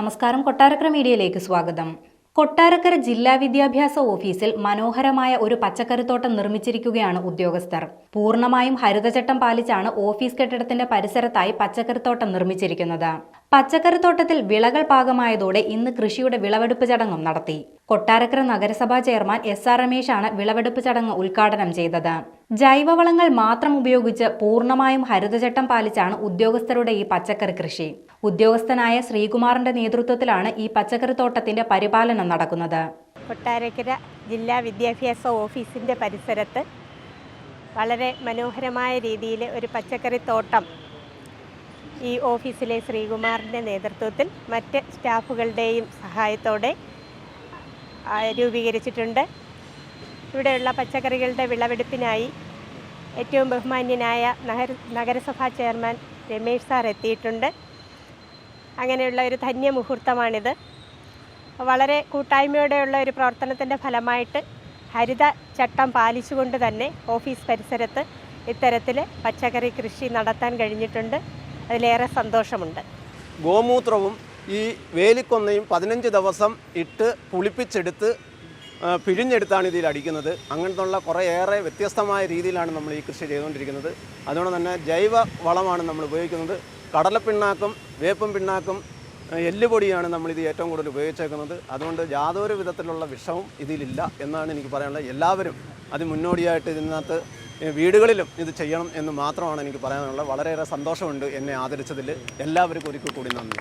നമസ്കാരം. കൊട്ടാരക്കര മീഡിയയിലേക്ക് സ്വാഗതം. കൊട്ടാരക്കര ജില്ലാ വിദ്യാഭ്യാസ ഓഫീസിൽ മനോഹരമായ ഒരു പച്ചക്കറിത്തോട്ടം നിർമ്മിച്ചിരിക്കുകയാണ് ഉദ്യോഗസ്ഥർ. പൂർണ്ണമായും ഹരിതചട്ടം പാലിച്ചാണ് ഓഫീസ് കെട്ടിടത്തിന്റെ പരിസരത്തായി പച്ചക്കറിത്തോട്ടം നിർമ്മിച്ചിരിക്കുന്നത്. പച്ചക്കറിത്തോട്ടത്തിൽ വിളകൾ പാകമായതോടെ ഇന്ന് കൃഷിയുടെ വിളവെടുപ്പ് ചടങ്ങും നടത്തി. കൊട്ടാരക്കര നഗരസഭാ ചെയർമാൻ SR രമേശാണ് വിളവെടുപ്പ് ചടങ്ങ് ഉദ്ഘാടനം ചെയ്തത്. ജൈവവളങ്ങൾ മാത്രം ഉപയോഗിച്ച് പൂർണ്ണമായും ഹരിതചട്ടം പാലിച്ചാണ് ഉദ്യോഗസ്ഥരുടെ ഈ പച്ചക്കറി കൃഷി. ഉദ്യോഗസ്ഥനായ ശ്രീകുമാറിന്റെ നേതൃത്വത്തിലാണ് ഈ പച്ചക്കറിത്തോട്ടത്തിന്റെ പരിപാലനം നടക്കുന്നത്. കൊട്ടാരക്കര ജില്ലാ വിദ്യാഭ്യാസ ഓഫീസിന്റെ പരിസരത്ത് വളരെ മനോഹരമായ രീതിയിൽ ഒരു പച്ചക്കറിത്തോട്ടം ഈ ഓഫീസിലെ ശ്രീകുമാറിൻ്റെ നേതൃത്വത്തിൽ മറ്റ് സ്റ്റാഫുകളുടെയും സഹായത്തോടെ രൂപീകരിച്ചിട്ടുണ്ട്. ഇവിടെയുള്ള പച്ചക്കറികളുടെ വിളവെടുപ്പിനായി ഏറ്റവും ബഹുമാന്യനായ നഗരസഭാ ചെയർമാൻ രമേശ് സാർ എത്തിയിട്ടുണ്ട്. അങ്ങനെയുള്ള ഒരു ധന്യമുഹൂർത്തമാണിത്. വളരെ കൂട്ടായ്മയോടെയുള്ള ഒരു പ്രവർത്തനത്തിൻ്റെ ഫലമായിട്ട് ഹരിത ചട്ടം പാലിച്ചുകൊണ്ട് തന്നെ ഓഫീസ് പരിസരത്ത് ഇത്തരത്തിൽ പച്ചക്കറി കൃഷി നടത്താൻ കഴിഞ്ഞിട്ടുണ്ട്. അതിലേറെ സന്തോഷമുണ്ട്. ഗോമൂത്രവും ഈ വേലിക്കൊന്നയും 15 ദിവസം ഇട്ട് പുളിപ്പിച്ചെടുത്ത് പിഴിഞ്ഞെടുത്താണ് ഇതിൽ അടിക്കുന്നത്. അങ്ങനത്തുള്ള കുറേയേറെ വ്യത്യസ്തമായ രീതിയിലാണ് നമ്മൾ ഈ കൃഷി ചെയ്തുകൊണ്ടിരിക്കുന്നത്. അതുകൊണ്ട് തന്നെ ജൈവ വളമാണ് നമ്മൾ ഉപയോഗിക്കുന്നത്. കടലപ്പിണ്ണാക്കും വേപ്പും പിണ്ണാക്കും എല്ലുപൊടിയാണ് നമ്മളിത് ഏറ്റവും കൂടുതൽ ഉപയോഗിച്ചേക്കുന്നത്. അതുകൊണ്ട് യാതൊരു വിധത്തിലുള്ള വിഷവും ഇതിലില്ല എന്നാണ് എനിക്ക് പറയാനുള്ളത്. എല്ലാവരും അത് മുന്നോടിയായിട്ട് ഇതിനകത്ത് വീടുകളിലും ഇത് ചെയ്യണം എന്ന് മാത്രമാണ് എനിക്ക് പറയാനുള്ളത്. വളരെയേറെ സന്തോഷമുണ്ട് എന്നെ ആദരിച്ചതിൽ. എല്ലാവർക്കും ഒരിക്കൽ കൂടി നന്ദി.